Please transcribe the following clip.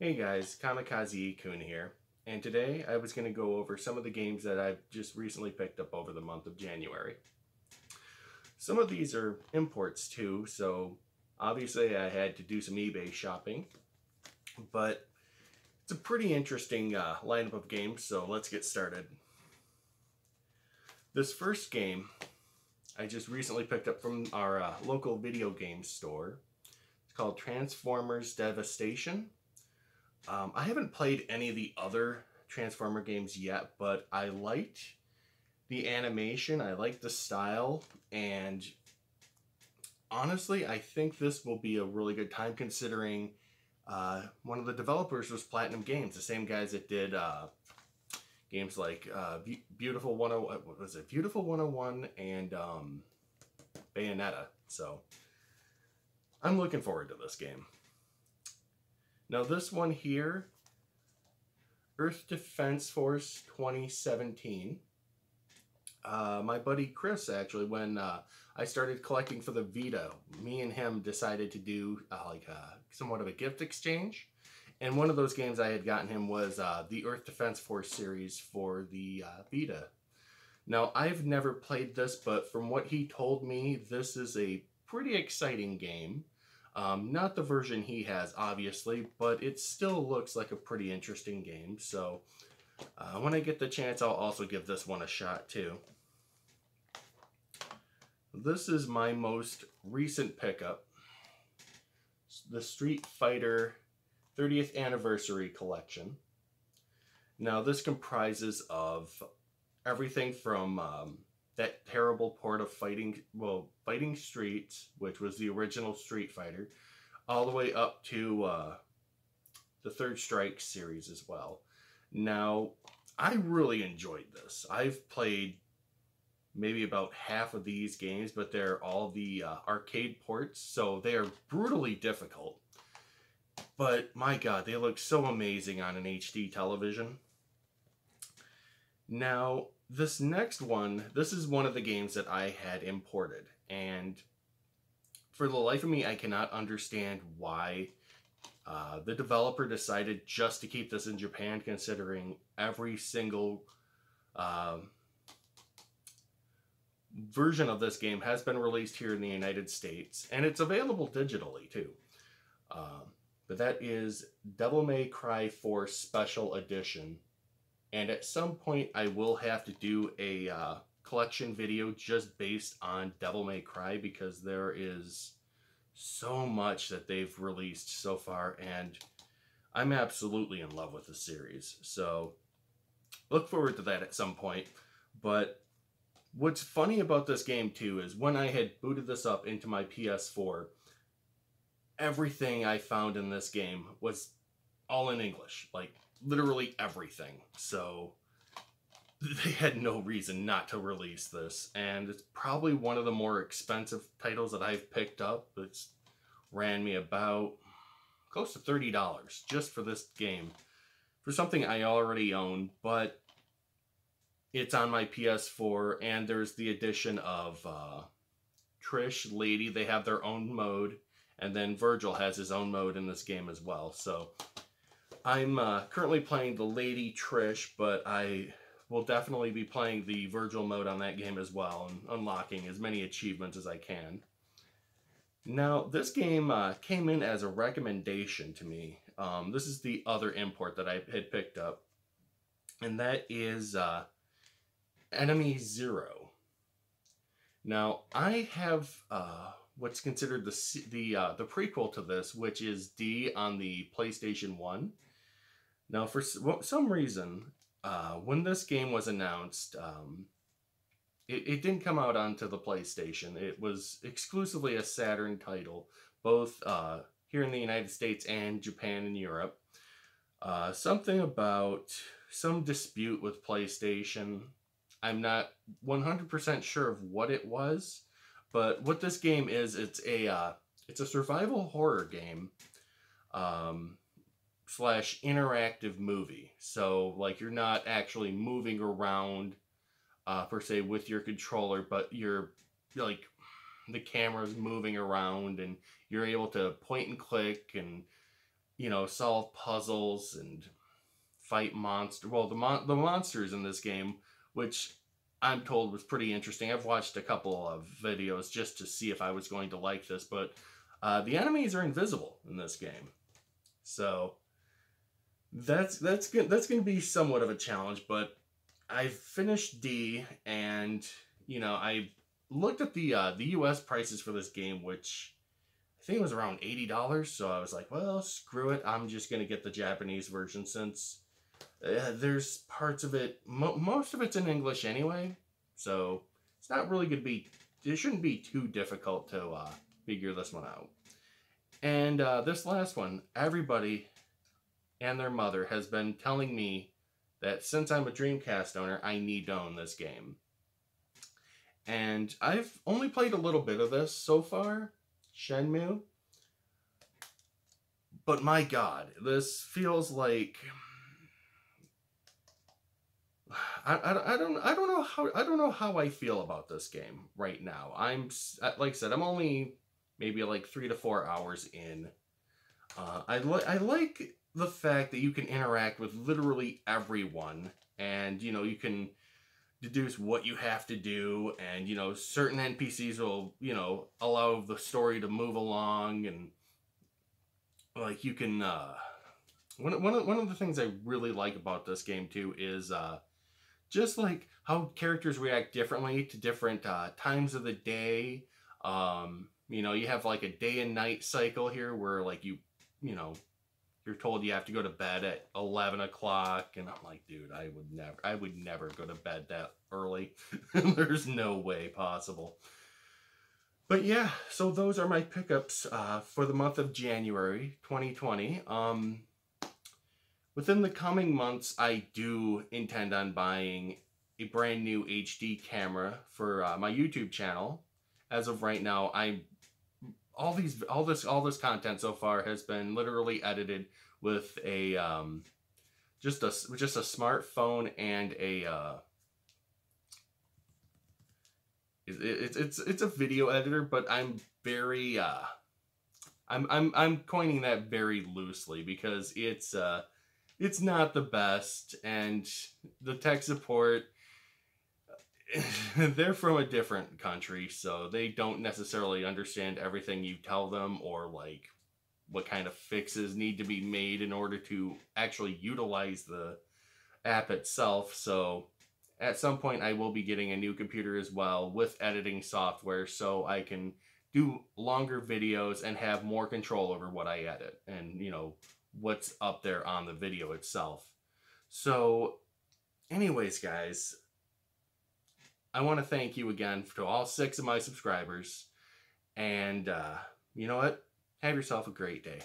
Hey guys, Kamikaze-kun here, and today I was going to go over some of the games that I've just recently picked up over the month of January. Some of these are imports too, so obviously I had to do some eBay shopping, but it's a pretty interesting lineup of games, so let's get started. This first game I just recently picked up from our local video game store. It's called Transformers Devastation. I haven't played any of the other Transformer games yet, but I liked the animation, I liked the style, and honestly, I think this will be a really good time considering one of the developers was Platinum Games, the same guys that did games like Beautiful 101, what was it? Beautiful 101 and Bayonetta. So I'm looking forward to this game. Now this one here, Earth Defense Force 2017. My buddy Chris, actually, when I started collecting for the Vita, me and him decided to do somewhat of a gift exchange. And one of those games I had gotten him was the Earth Defense Force series for the Vita. Now, I've never played this, but from what he told me, this is a pretty exciting game. Not the version he has, obviously, but it still looks like a pretty interesting game. So when I get the chance, I'll also give this one a shot too. This is my most recent pickup, the Street Fighter 30th Anniversary Collection. Now this comprises of everything from that terrible port of Fighting Street, which was the original Street Fighter, all the way up to the Third Strike series as well. Now, I really enjoyed this. I've played maybe about half of these games, but they're all the arcade ports, so they are brutally difficult. But my god, they look so amazing on an HD television. Now, this next one, this is one of the games that I had imported, and for the life of me, I cannot understand why the developer decided just to keep this in Japan, considering every single version of this game has been released here in the United States, and it's available digitally too. But that is Devil May Cry 4 Special Edition. And at some point, I will have to do a collection video just based on Devil May Cry, because there is so much that they've released so far, and I'm absolutely in love with the series. So look forward to that at some point. But what's funny about this game too is when I had booted this up into my PS4, everything I found in this game was all in English. Like, literally everything. So they had no reason not to release this, and it's probably one of the more expensive titles that I've picked up. It's ran me about close to $30 just for this game, for something I already own, but it's on my PS4, and there's the addition of Trish, Lady. They have their own mode, and then Virgil has his own mode in this game as well. So I'm currently playing the Lady Trish, but I will definitely be playing the Virgil mode on that game as well, and unlocking as many achievements as I can. Now, this game came in as a recommendation to me. This is the other import that I had picked up, and that is Enemy Zero. Now, I have what's considered the prequel to this, which is D on the PlayStation 1. Now, for some reason, when this game was announced, it didn't come out onto the PlayStation. It was exclusively a Saturn title, both here in the United States and Japan and Europe. Something about some dispute with PlayStation. I'm not 100% sure of what it was, but what this game is, it's a survival horror game. Slash interactive movie. So, like, you're not actually moving around per se with your controller, but you're like, the camera's moving around and you're able to point and click and solve puzzles and fight the monsters in this game, which I'm told was pretty interesting. I've watched a couple of videos just to see if I was going to like this, but the enemies are invisible in this game, so that's going to be somewhat of a challenge. But I finished D, and I looked at the U.S. prices for this game, which I think it was around $80. So I was like, well, screw it. I'm just going to get the Japanese version since there's parts of it, most of it's in English anyway. So it's not really going to be, it shouldn't be too difficult to figure this one out. And this last one, everybody and their mother has been telling me that since I'm a Dreamcast owner, I need to own this game. And I've only played a little bit of this so far, Shenmue. But my God, this feels like I don't know how I feel about this game right now. Like I said, I'm only maybe like 3 to 4 hours in. I like the fact that you can interact with literally everyone, and you can deduce what you have to do, and certain NPCs will allow the story to move along, and like you can one of the things I really like about this game too is just like how characters react differently to different times of the day. You have like a day and night cycle here where like you're told you have to go to bed at 11 o'clock, and I'm like, dude, I would never go to bed that early. There's no way possible. But yeah, so those are my pickups for the month of January 2020. Within the coming months, I do intend on buying a brand new HD camera for my YouTube channel. As of right now, all this content so far has been literally edited with a just a smartphone and a it's a video editor, but I'm very I'm coining that very loosely because it's not the best, and the tech support, they're from a different country, so they don't necessarily understand everything you tell them, or like what kind of fixes need to be made in order to actually utilize the app itself. So at some point I will be getting a new computer as well with editing software, so I can do longer videos and have more control over what I edit and what's up there on the video itself. So anyways, guys, I want to thank you again to all 6 of my subscribers, and you know what? Have yourself a great day.